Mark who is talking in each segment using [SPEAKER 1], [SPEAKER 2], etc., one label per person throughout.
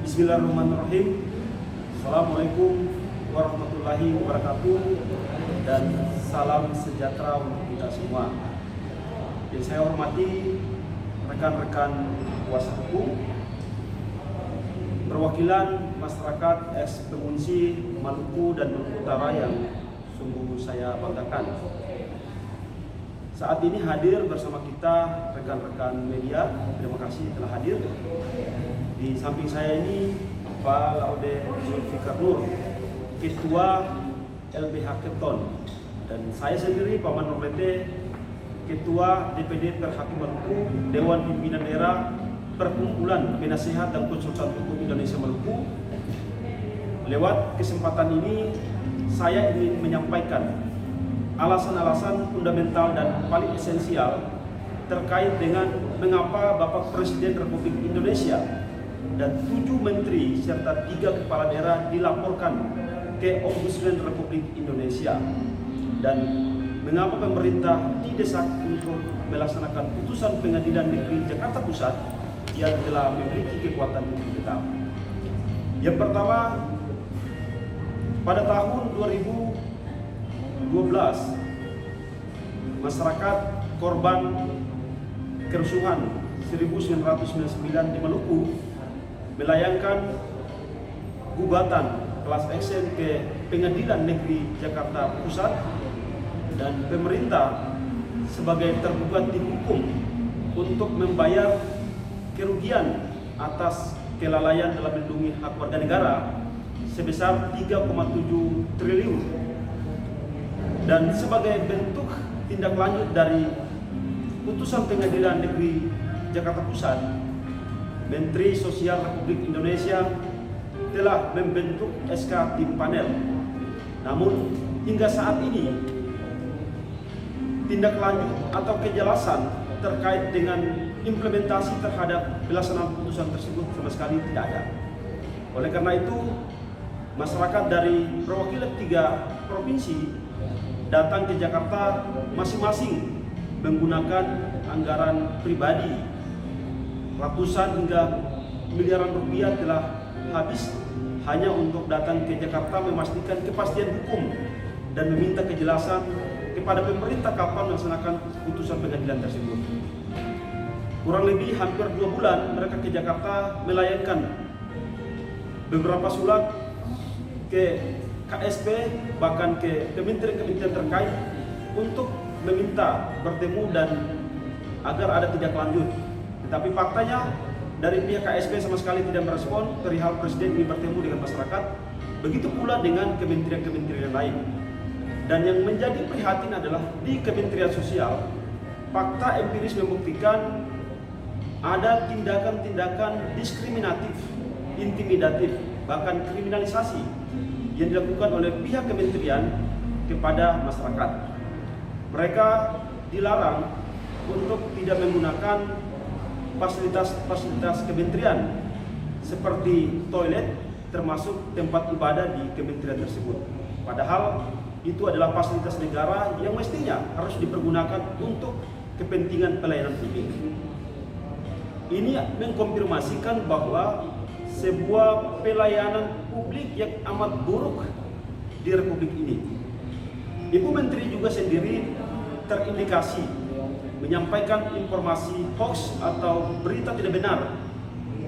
[SPEAKER 1] Bismillahirrahmanirrahim. Assalamualaikum warahmatullahi wabarakatuh dan salam sejahtera untuk kita semua. Yang saya hormati rekan-rekan kuasa hukum, perwakilan masyarakat eks pengungsi Maluku dan Maluku Utara yang sungguh saya banggakan. Saat ini hadir bersama kita rekan-rekan media, terima kasih telah hadir. Di samping saya ini Pak Laude Zulfikar Nur, Ketua LBH Keton, dan saya sendiri Pak Manur Lete, Ketua DPD Perhakim Maluku, Dewan Pimpinan Daerah Perkumpulan Penasehat dan Konsultan Hukum Indonesia Maluku. Lewat kesempatan ini saya ingin menyampaikan alasan-alasan fundamental dan paling esensial terkait dengan mengapa Bapak Presiden Republik Indonesia dan 7 menteri serta 3 kepala daerah dilaporkan ke Ombudsman Republik Indonesia, dan mengapa pemerintah didesak untuk melaksanakan putusan Pengadilan Negeri Jakarta Pusat yang telah memiliki kekuatan hukum tetap. Yang pertama, pada tahun 2012 masyarakat korban kerusuhan 1999 di Maluku melayangkan gugatan kelas action ke Pengadilan Negeri Jakarta Pusat, dan pemerintah sebagai tergugat dihukum untuk membayar kerugian atas kelalaian dalam melindungi hak warga negara sebesar 3,7 triliun. Dan sebagai bentuk tindak lanjut dari putusan Pengadilan Negeri Jakarta Pusat, Menteri Sosial Republik Indonesia telah membentuk SK Tim Panel. Namun hingga saat ini tindak lanjut atau kejelasan terkait dengan implementasi terhadap pelaksanaan putusan tersebut sama sekali tidak ada. Oleh karena itu, masyarakat dari perwakilan 3 provinsi datang ke Jakarta masing-masing menggunakan anggaran pribadi. Ratusan hingga miliaran rupiah telah habis hanya untuk datang ke Jakarta memastikan kepastian hukum dan meminta kejelasan kepada pemerintah kapan melaksanakan putusan pengadilan tersebut. Kurang lebih hampir 2 bulan mereka ke Jakarta melayangkan beberapa surat ke KSP, bahkan ke kementerian-kementerian terkait untuk meminta bertemu dan agar ada tindak lanjut. Tetapi faktanya dari pihak KSP sama sekali tidak merespon perihal Presiden ingin bertemu dengan masyarakat. Begitu pula dengan kementerian-kementerian lain. Dan yang menjadi prihatin adalah di Kementerian Sosial, fakta empiris membuktikan ada tindakan-tindakan diskriminatif, intimidatif, bahkan kriminalisasi yang dilakukan oleh pihak kementerian kepada masyarakat. Mereka dilarang untuk tidak menggunakan fasilitas kementerian seperti toilet, termasuk tempat ibadah di kementerian tersebut. Padahal itu adalah fasilitas negara yang mestinya harus dipergunakan untuk kepentingan pelayanan publik. Ini mengkonfirmasikan bahwa sebuah pelayanan publik yang amat buruk di Republik ini. Ibu Menteri juga sendiri terindikasi menyampaikan informasi hoax atau berita tidak benar,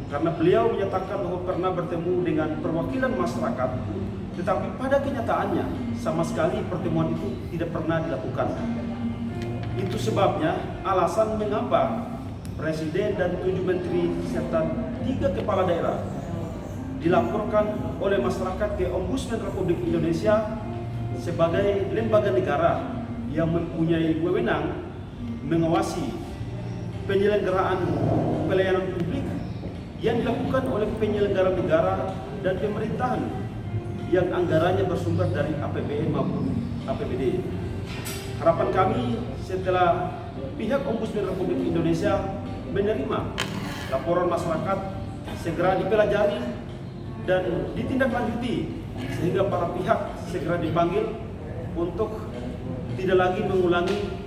[SPEAKER 1] karena beliau menyatakan bahwa pernah bertemu dengan perwakilan masyarakat, tetapi pada kenyataannya sama sekali pertemuan itu tidak pernah dilakukan. Itu sebabnya alasan mengapa Presiden dan 7 menteri serta 3 kepala daerah dilaporkan oleh masyarakat ke Ombudsman Republik Indonesia sebagai lembaga negara yang mempunyai wewenang mengawasi penyelenggaraan pelayanan publik yang dilakukan oleh penyelenggara negara dan pemerintahan yang anggarannya bersumber dari APBN maupun APBD. Harapan kami setelah pihak Ombudsman Republik Indonesia menerima laporan masyarakat segera dipelajari dan ditindaklanjuti sehingga para pihak segera dipanggil untuk tidak lagi mengulangi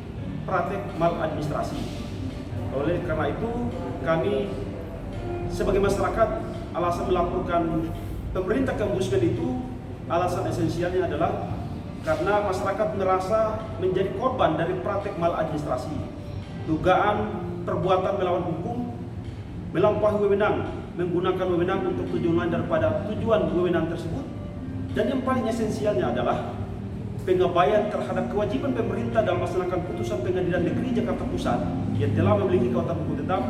[SPEAKER 1] praktek maladministrasi. Oleh karena itu, kami sebagai masyarakat alasan melaporkan pemerintah ke ombudsman itu, alasan esensialnya adalah karena masyarakat merasa menjadi korban dari praktek maladministrasi, dugaan perbuatan melawan hukum, melampaui wewenang, menggunakan wewenang untuk tujuan lain daripada tujuan wewenang tersebut, dan yang paling esensialnya adalah pengabaian terhadap kewajiban pemerintah dalam melaksanakan putusan Pengadilan Negeri Jakarta Pusat yang telah memiliki kekuatan hukum tetap,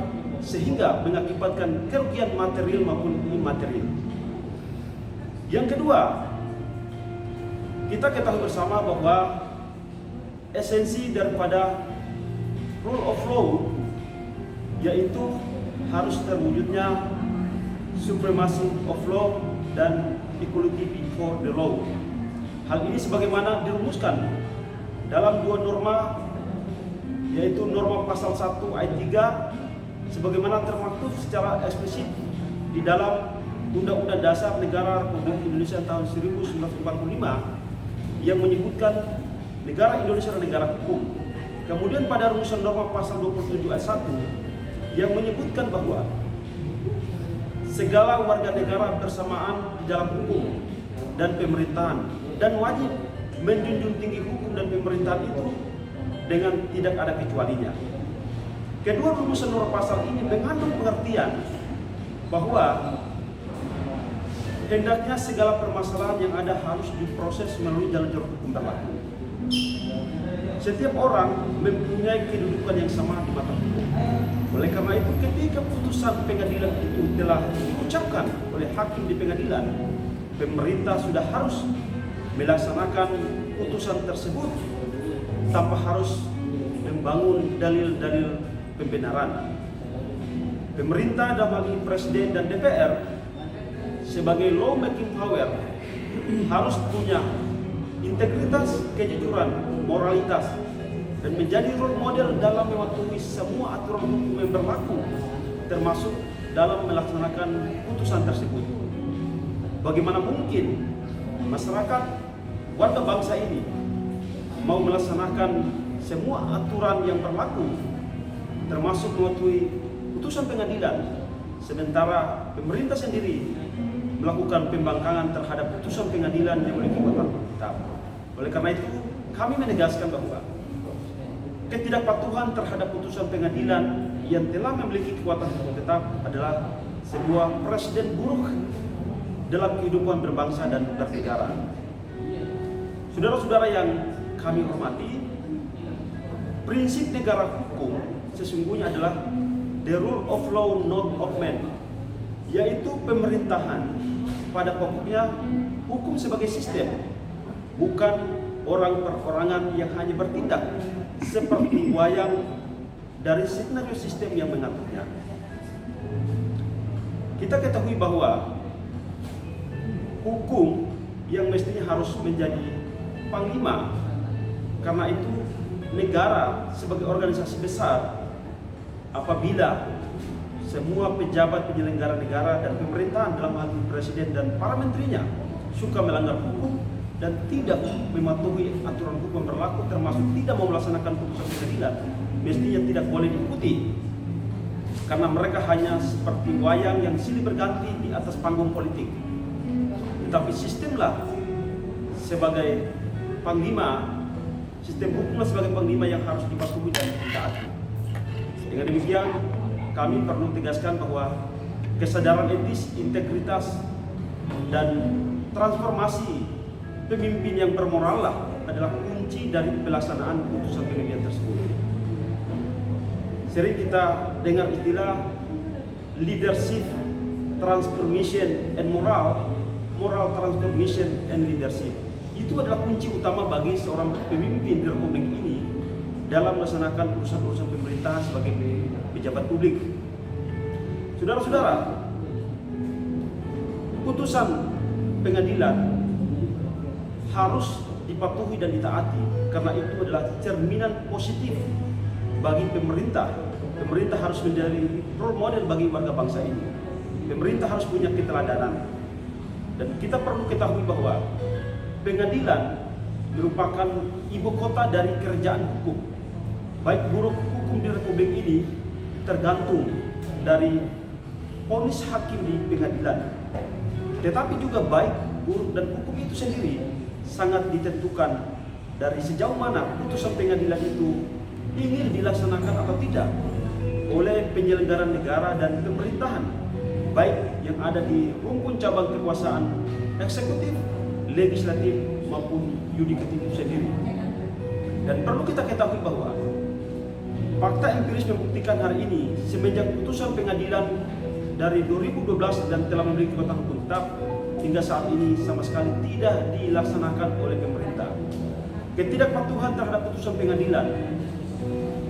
[SPEAKER 1] sehingga mengakibatkan kerugian material maupun imaterial. Yang kedua, kita ketahui bersama bahwa esensi daripada rule of law yaitu harus terwujudnya supremacy of law dan equality before the law. Hal ini sebagaimana dirumuskan dalam dua norma, yaitu norma pasal 1 ayat 3 sebagaimana termaktub secara eksplisit di dalam Undang-Undang Dasar Negara Republik Indonesia tahun 1945 yang menyebutkan negara Indonesia adalah negara hukum. Kemudian pada rumusan norma pasal 27 ayat 1 yang menyebutkan bahwa segala warga negara bersamaan di dalam hukum dan pemerintahan dan wajib menjunjung tinggi hukum dan pemerintahan itu dengan tidak ada kecualinya. Kedua rumusan norma pasal ini mengandung pengertian bahwa hendaknya segala permasalahan yang ada harus diproses melalui jalur-jalur hukum berlaku. Setiap orang mempunyai kedudukan yang sama di mata hukum. Oleh karena itu, ketika putusan pengadilan itu telah diucapkan oleh hakim di pengadilan, pemerintah sudah harus melaksanakan putusan tersebut tanpa harus membangun dalil-dalil pembenaran. Pemerintah dalam hal ini Presiden dan DPR sebagai lawmaking power harus punya integritas, kejujuran, moralitas, dan menjadi role model dalam mematuhi semua aturan hukum yang berlaku, termasuk dalam melaksanakan putusan tersebut. Bagaimana mungkin masyarakat warga bangsa ini mau melaksanakan semua aturan yang berlaku, termasuk mematuhi putusan pengadilan, sementara pemerintah sendiri melakukan pembangkangan terhadap putusan pengadilan yang memiliki kekuatan tetap. Oleh karena itu, kami menegaskan bahwa ketidakpatuhan terhadap putusan pengadilan yang telah memiliki kekuatan hukum tetap adalah sebuah presiden buruk dalam kehidupan berbangsa dan bernegara. Saudara-saudara yang kami hormati, prinsip negara hukum sesungguhnya adalah the rule of law not of man, yaitu pemerintahan pada pokoknya hukum sebagai sistem, bukan orang perorangan yang hanya bertindak seperti wayang dari skenario sistem yang mengaturnya. Kita ketahui bahwa hukum yang mestinya harus menjadi panglima, karena itu negara sebagai organisasi besar, apabila semua pejabat penyelenggara negara dan pemerintahan dalam hal ini presiden dan para menterinya suka melanggar hukum dan tidak mematuhi aturan hukum berlaku, termasuk tidak mau melaksanakan putusan pengadilan, mestinya tidak boleh diikuti, karena mereka hanya seperti wayang yang silih berganti di atas panggung politik. Tetapi sistemlah sebagai panglima, sistem hukumlah sebagai panglima yang harus dipatuhi dan ditaati. Dengan demikian, kami perlu tegaskan bahwa kesadaran etis, integritas, dan transformasi pemimpin yang bermoral adalah kunci dari pelaksanaan putusan pengadilan tersebut. Sering kita dengar istilah leadership transformation and moral transformation and leadership. Itu adalah kunci utama bagi seorang pemimpin di Republik ini dalam melaksanakan urusan-urusan pemerintahan sebagai pejabat publik. Saudara-saudara, putusan pengadilan harus dipatuhi dan ditaati, karena itu adalah cerminan positif bagi pemerintah. Pemerintah harus menjadi role model bagi warga bangsa ini. Pemerintah harus punya keteladanan. Dan kita perlu ketahui bahwa pengadilan merupakan ibu kota dari kerjaan hukum. Baik buruk hukum di Republik ini tergantung dari vonis hakim di pengadilan. Tetapi juga baik, buruk, dan hukum itu sendiri sangat ditentukan dari sejauh mana putusan pengadilan itu ingin dilaksanakan atau tidak oleh penyelenggara negara dan pemerintahan, baik yang ada di rumpun cabang kekuasaan eksekutif, legislatif, maupun yudikatif itu sendiri. Dan perlu kita ketahui bahwa fakta empiris membuktikan hari ini semenjak putusan pengadilan dari 2012 dan telah memiliki kekuatan hukum tetap hingga saat ini sama sekali tidak dilaksanakan oleh pemerintah. Ketidakpatuhan terhadap putusan pengadilan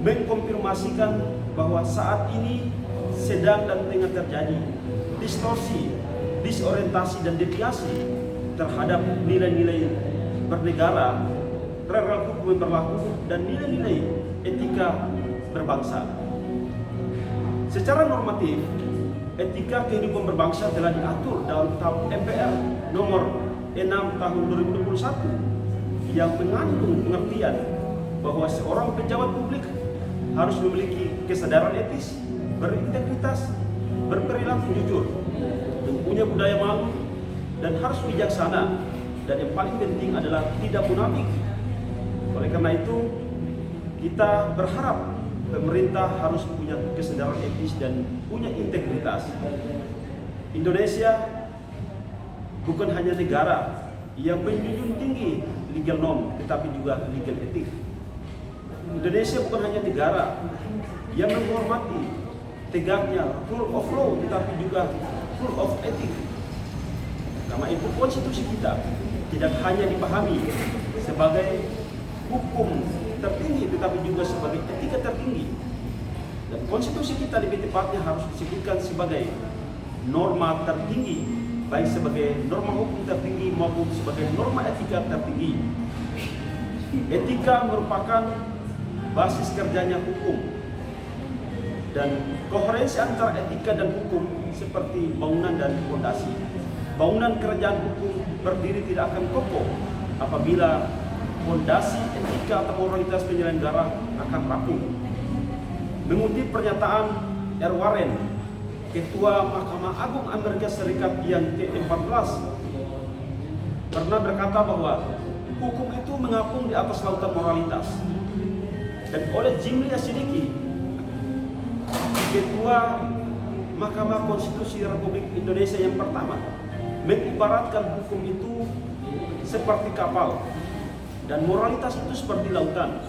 [SPEAKER 1] mengkonfirmasikan bahwa saat ini sedang dan tengah terjadi distorsi, disorientasi, dan deviasi terhadap nilai-nilai bernegara, real hukum yang berlaku, dan nilai-nilai etika berbangsa. Secara normatif, etika kehidupan berbangsa telah diatur dalam Tab MPR nomor 6 tahun 2021 yang mengandung pengertian bahwa seorang pejabat publik harus memiliki kesadaran etis, berintegritas, berperilaku jujur, mempunyai budaya malu, dan harus bijaksana, dan yang paling penting adalah tidak munafik. Oleh karena itu, kita berharap pemerintah harus punya kesadaran etis dan punya integritas. Indonesia bukan hanya negara yang menjunjung tinggi legal norm, tetapi juga legal etik. Indonesia bukan hanya negara yang menghormati tegaknya rule of law, tetapi juga rule of ethic. Karena itu konstitusi kita tidak hanya dipahami sebagai hukum tertinggi, tetapi juga sebagai etika tertinggi. Dan konstitusi kita lebih tepatnya harus disebutkan sebagai norma tertinggi, baik sebagai norma hukum tertinggi maupun sebagai norma etika tertinggi. Etika merupakan basis kerjanya hukum, dan koherensi antara etika dan hukum seperti bangunan dan fondasi. Bangunan kerajaan hukum berdiri tidak akan kokoh apabila fondasi etika atau moralitas penyelenggara akan rapuh. Mengutip pernyataan R. Warren, Ketua Mahkamah Agung Amerika Serikat yang ke-14, pernah berkata bahwa hukum itu mengapung di atas lautan moralitas. Dan oleh Jimli Asidiki, Ketua Mahkamah Konstitusi Republik Indonesia yang pertama, mengibaratkan hukum itu seperti kapal dan moralitas itu seperti lautan.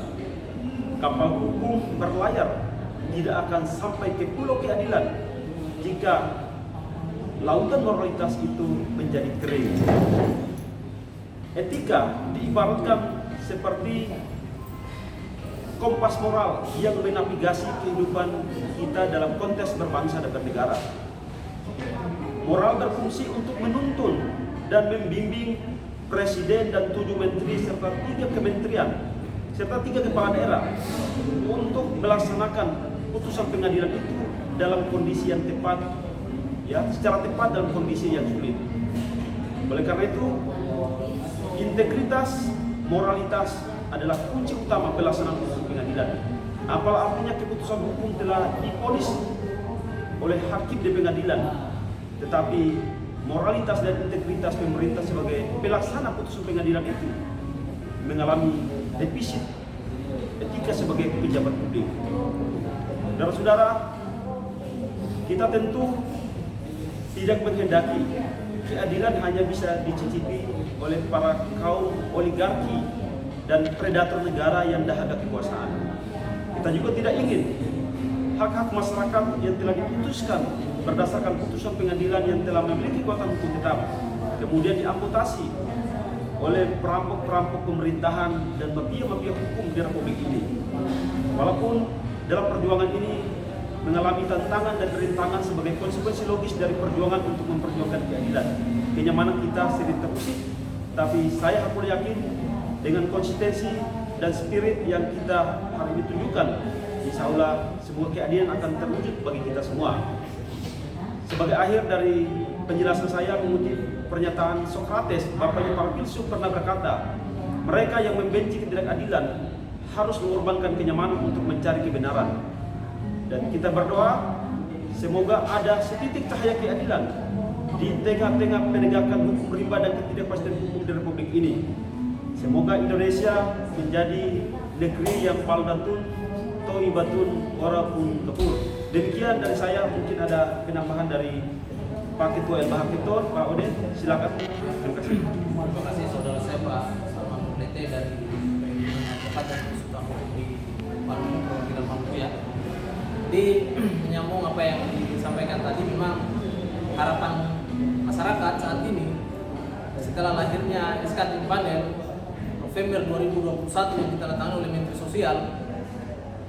[SPEAKER 1] Kapal hukum berlayar tidak akan sampai ke pulau keadilan jika lautan moralitas itu menjadi kering. Etika diibaratkan seperti kompas moral yang menavigasi kehidupan kita dalam konteks berbangsa dan bernegara. Moral berfungsi untuk menuntun dan membimbing presiden dan 7 menteri serta 3 kementerian serta 3 kepala daerah untuk melaksanakan putusan pengadilan itu dalam kondisi yang tepat, ya, secara tepat dalam kondisi yang sulit. Oleh karena itu, integritas, moralitas adalah kunci utama pelaksanaan putusan pengadilan. Apalah artinya keputusan hukum telah divonis oleh hakim di pengadilan, tetapi moralitas dan integritas pemerintah sebagai pelaksana putusan pengadilan itu mengalami defisit etika sebagai pejabat publik. Saudara-saudara, kita tentu tidak menghendaki keadilan hanya bisa dicicipi oleh para kaum oligarki dan predator negara yang dahaga kekuasaan. Kita juga tidak ingin hak-hak masyarakat yang telah diputuskan berdasarkan putusan pengadilan yang telah memiliki kekuatan hukum tetap kemudian diamputasi oleh perampok-perampok pemerintahan dan mafia-mafia hukum di Republik ini. Walaupun dalam perjuangan ini mengalami tantangan dan rintangan sebagai konsekuensi logis dari perjuangan untuk memperjuangkan keadilan, kenyamanan kita sering terusik, tapi saya aku yakin dengan konsistensi dan spirit yang kita hari ini tunjukkan, insya Allah sebuah keadilan akan terwujud bagi kita semua. Sebagai akhir dari penjelasan saya mengutip pernyataan Sokrates, bapaknya para filsuf, pernah berkata, mereka yang membenci ketidakadilan harus mengorbankan kenyamanan untuk mencari kebenaran. Dan kita berdoa semoga ada setitik cahaya keadilan di tengah-tengah penegakan hukum rimba dan ketidakpastian hukum di Republik ini. Semoga Indonesia menjadi negeri yang paldatun, toibatun, warapun kepur. Demikian dari saya, mungkin ada penambahan dari Pak Ketua LBH Ketor, Pak Oden, silakan. Terima kasih.
[SPEAKER 2] Terima kasih saudara saya Pak Salman Lete dari Perhimpunan Advokat dan Konsultan Hukum di Maluku, Perwakilan Maluku ya. Jadi menyambung apa yang disampaikan tadi, memang harapan masyarakat saat ini setelah lahirnya SK Timpanel November 2021 yang ditandatangani oleh Menteri Sosial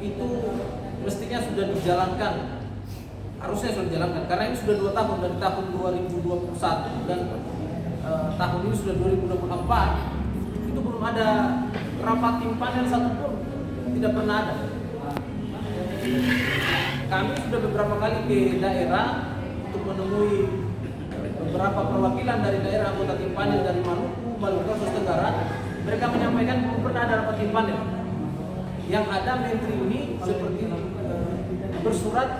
[SPEAKER 2] itu mestinya sudah dijalankan, harusnya sudah dijalankan karena ini sudah 2 tahun dari tahun 2021 dan tahun ini sudah 2024 itu belum ada rapat Timpanel satupun, tidak pernah ada. Kami sudah beberapa kali ke daerah untuk menemui beberapa perwakilan dari daerah anggota Timpanel dari Maluku, Sulawesi Tenggara. Mereka menyampaikan belum pernah ada rapat Timpanel. Yang ada menteri ini seperti bersurat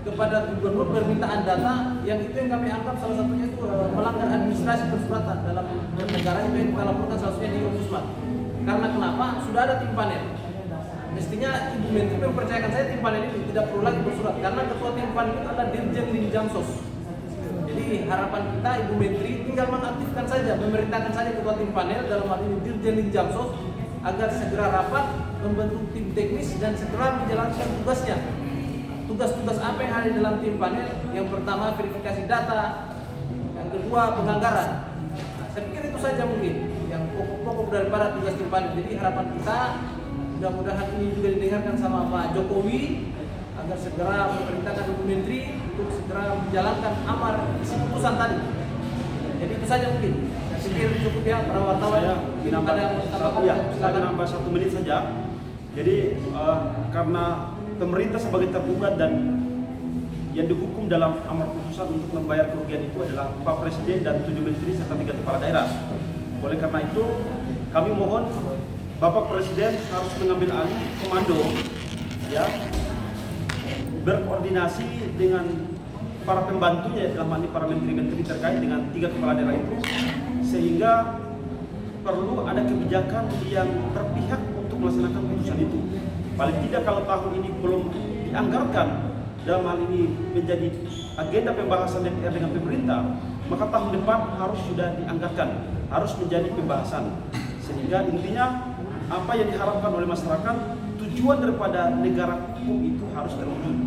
[SPEAKER 2] kepada gubernur permintaan data yang itu yang kami anggap salah satunya itu melanggar administrasi persuratan dalam negara itu yang kita laporkan salah satunya di Ombudsman. Karena kenapa? Sudah ada Timpanel. Mestinya Ibu Menteri mempercayakan saya Timpanel ini tidak perlu lagi bersurat karena ketua Timpanel itu adalah Dirjen Linjamsos. Jadi harapan kita Ibu Menteri tinggal mengaktifkan saja, memerintahkan saja ketua Timpanel dalam hal ini Dirjen Linjamsos agar segera rapat, membentuk tim teknis dan segera menjalankan tugasnya. Tugas-tugas apa yang ada di dalam Timpanel? Yang pertama verifikasi data, yang kedua penganggaran. Saya pikir itu saja mungkin yang pokok-pokok daripada tugas Timpanel. Jadi harapan kita mudah-mudahan ini juga didengarkan sama Pak Jokowi agar segera memerintahkan Ibu Menteri untuk segera menjalankan amar isi putusan tadi. Jadi itu saja mungkin. Saya pikir cukup ya para wartawan.
[SPEAKER 1] Saya nambah 1 menit saja. Jadi karena pemerintah sebagai tergugat dan yang dihukum dalam amar putusan untuk membayar kerugian itu adalah Pak Presiden dan 7 menteri serta 3 kepala daerah. Oleh karena itu kami mohon Bapak Presiden harus mengambil alih komando, ya, berkoordinasi dengan para pembantunya dalam hal ini para menteri-menteri terkait dengan 3 kepala daerah itu, sehingga perlu ada kebijakan yang berpihak untuk melaksanakan putusan itu. Paling tidak kalau tahun ini belum dianggarkan dalam hal ini menjadi agenda pembahasan DPR dengan pemerintah, maka tahun depan harus sudah dianggarkan, harus menjadi pembahasan. Sehingga intinya apa yang diharapkan oleh masyarakat, tujuan daripada negara hukum itu harus terwujud,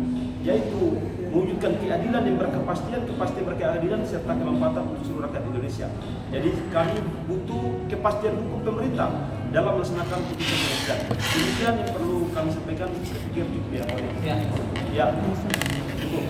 [SPEAKER 1] yaitu mewujudkan keadilan yang berkepastian, kepastian berkeadilan serta kemanfaatan untuk seluruh rakyat Indonesia. Jadi kami butuh kepastian hukum pemerintah dalam melaksanakan putusan pengadilan. Demikian yang perlu kami sampaikan. Saya pikir cukup ya. Ya, cukup.